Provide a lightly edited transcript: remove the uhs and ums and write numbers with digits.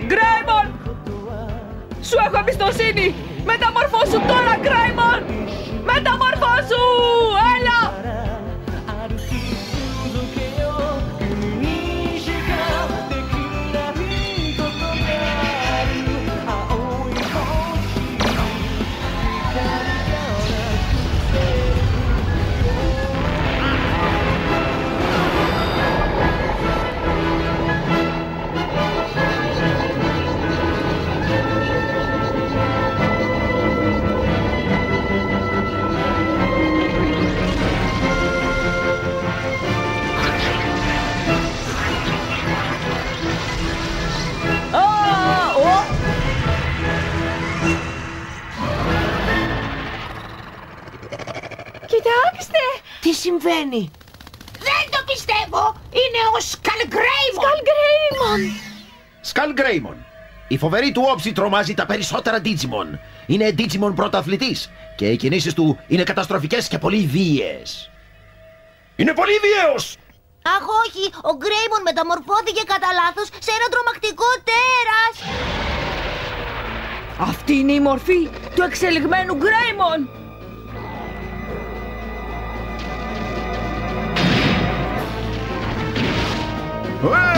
Γκρέιμον! Σου έχω εμπιστοσύνη! Μεταμορφώσου τώρα, Γκρέιμον! Μεταμορφώσου! Έλα! Κοιτάξτε! Τι συμβαίνει? Δεν το πιστεύω! Είναι ο Σκαλγκρέιμον! Σκαλγκρέιμον! Σκαλγκρέιμον. Η φοβερή του όψη τρομάζει τα περισσότερα Digimon. Είναι Digimon πρωταθλητής και οι κινήσεις του είναι καταστροφικές και πολύ βίαιες. Είναι πολύ βίαιος! Αχ όχι, ο Γκρέιμον μεταμορφώθηκε κατά λάθος σε ένα τρομακτικό τέρας! Αυτή είναι η μορφή του εξελιγμένου Γκρέιμον! Ουε!